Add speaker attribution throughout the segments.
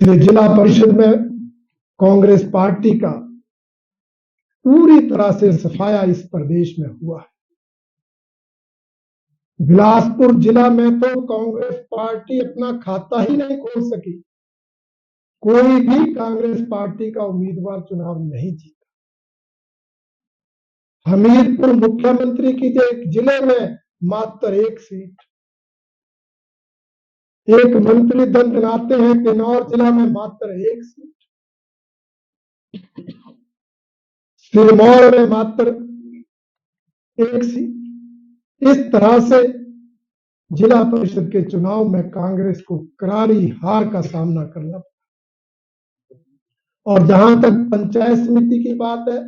Speaker 1: इसलिए जिला परिषद में कांग्रेस पार्टी का पूरी तरह से सफाया इस प्रदेश में हुआ है। बिलासपुर जिला में तो कांग्रेस पार्टी अपना खाता ही नहीं खोल सकी। कोई भी कांग्रेस पार्टी का उम्मीदवार चुनाव नहीं जीता। हमीरपुर मुख्यमंत्री की जिले में मात्र एक सीट। एक मंत्री दल बनाते हैं किन्नौर जिला में मात्र एक सीट। सिरमौर में मात्र एक सीट। इस तरह से जिला परिषद के चुनाव में कांग्रेस को करारी हार का सामना करना पड़ा। और जहां तक पंचायत समिति की बात है,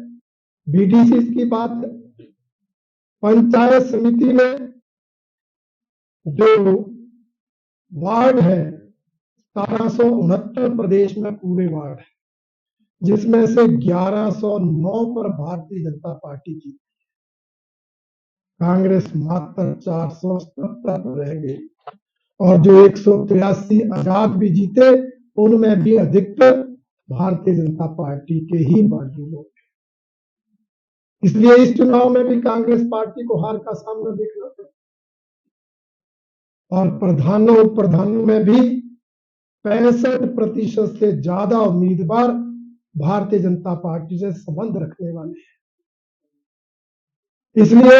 Speaker 1: बीडीसी की बात है, पंचायत समिति में जो वार्ड है 1769 प्रदेश में पूरे वार्ड है, जिसमें से 1109 पर भारतीय जनता पार्टी जीती। कांग्रेस मात्र 477 पर रह गई। और जो 183 आजाद भी जीते, उनमें भी अधिकतर भारतीय जनता पार्टी के ही बागी लोग। इसलिए इस चुनाव में भी कांग्रेस पार्टी को हार का सामना देखना पड़ा। और प्रधानों में भी 65% से ज्यादा उम्मीदवार भारतीय जनता पार्टी से संबंध रखने वाले हैं। इसलिए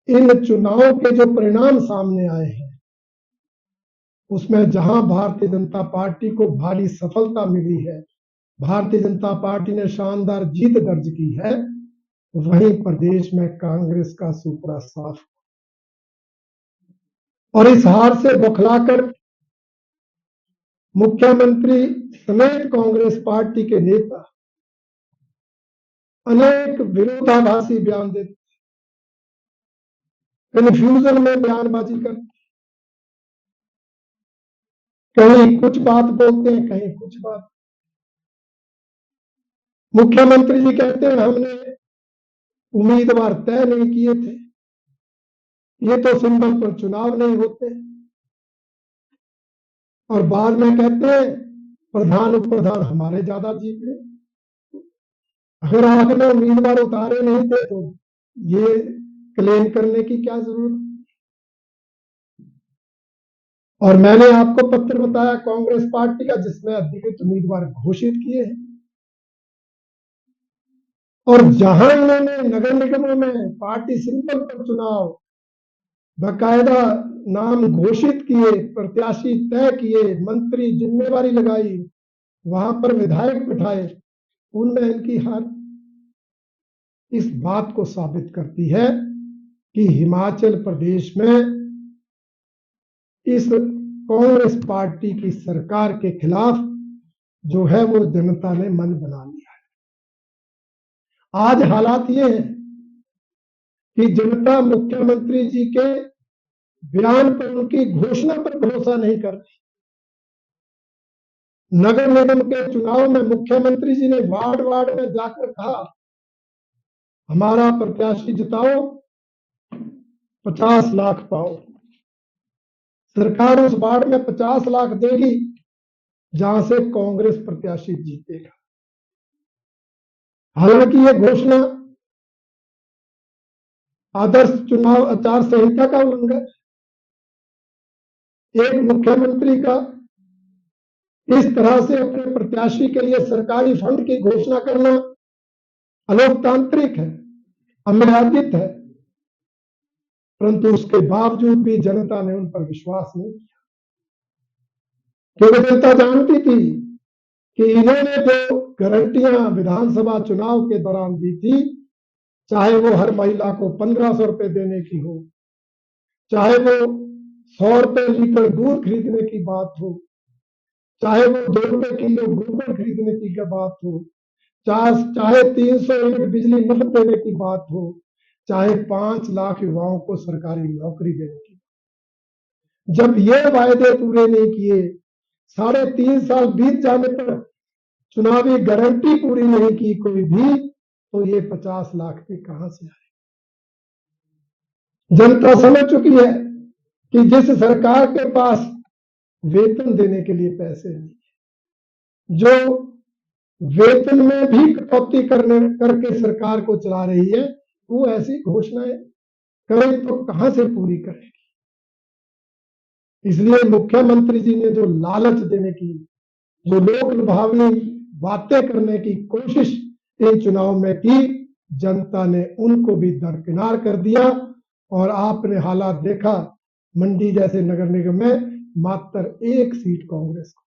Speaker 1: इन चुनावों के जो परिणाम सामने आए हैं, उसमें जहां भारतीय जनता पार्टी को भारी सफलता मिली है, भारतीय जनता पार्टी ने शानदार जीत दर्ज की है, वहीं प्रदेश में कांग्रेस का सुपड़ा साफ। और इस हार से बौखलाकर मुख्यमंत्री समेत कांग्रेस पार्टी के नेता अनेक विरोधाभासी बयान देते, कन्फ्यूजन में बयानबाजी करते, कहीं कुछ बात बोलते हैं, कहीं कुछ बात। मुख्यमंत्री जी कहते हैं हमने उम्मीदवार तय नहीं किए थे, ये तो सिंबल पर चुनाव नहीं होते। और बाद में कहते हैं प्रधान उपप्रधान हमारे ज्यादा जीत गए। अगर आपने उम्मीदवार उतारे नहीं थे तो ये क्लेम करने की क्या जरूरत। और मैंने आपको पत्र बताया कांग्रेस पार्टी का, जिसमें अधिकृत उम्मीदवार घोषित किए हैं। और जहां इन्होंने नगर निगमों में पार्टी सिंबल पर चुनाव बाकायदा नाम घोषित किए, प्रत्याशी तय किए, मंत्री जिम्मेवारी लगाई, वहां पर विधायक बिठाए, उनमें इनकी हार इस बात को साबित करती है कि हिमाचल प्रदेश में इस कांग्रेस पार्टी की सरकार के खिलाफ जो है वो जनता ने मन बना लिया है। आज हालात ये है कि जनता मुख्यमंत्री जी के बयान पर, उनकी घोषणा पर भरोसा नहीं कर रही। नगर निगम के चुनाव में मुख्यमंत्री जी ने वार्ड वार्ड में जाकर कहा हमारा प्रत्याशी जिताओ, 50 लाख पाओ। सरकार उस वार्ड में 50 लाख देगी जहां से कांग्रेस प्रत्याशी जीतेगा। हालांकि यह घोषणा आदर्श चुनाव आचार संहिता का उल्लंघन। एक मुख्यमंत्री का इस तरह से अपने प्रत्याशी के लिए सरकारी फंड की घोषणा करना अलोकतांत्रिक है, अमर्यादित है। परंतु उसके बावजूद भी जनता ने उन पर विश्वास नहीं किया, क्योंकि जनता जानती थी कि इन्होंने जो गारंटियां विधानसभा चुनाव के दौरान दी थी, चाहे वो हर महिला को 1500 रुपए देने की हो, चाहे वो 100 रुपए लीटर दूध खरीदने की बात हो, चाहे वो 2 रुपए किलो गोबर खरीदने की बात हो, चाहे 300 यूनिट बिजली मुफ्त देने की बात हो, चाहे 5 लाख युवाओं को सरकारी नौकरी देने की। जब ये वायदे पूरे नहीं किए, 3.5 साल बीत जाने पर चुनावी गारंटी पूरी नहीं की कोई भी, तो ये 50 लाख भी कहां से आए। जनता समझ चुकी है कि जिस सरकार के पास वेतन देने के लिए पैसे नहीं, जो वेतन में भी कटौती करके सरकार को चला रही है, वो ऐसी घोषणाएं करे तो कहां से पूरी करेगी। इसलिए मुख्यमंत्री जी ने जो लालच देने की, जो लोक लुभावनी बातें करने की कोशिश इन चुनाव में की, जनता ने उनको भी दरकिनार कर दिया। और आपने हालात देखा, मंडी जैसे नगर निगम में मात्र 1 सीट कांग्रेस को।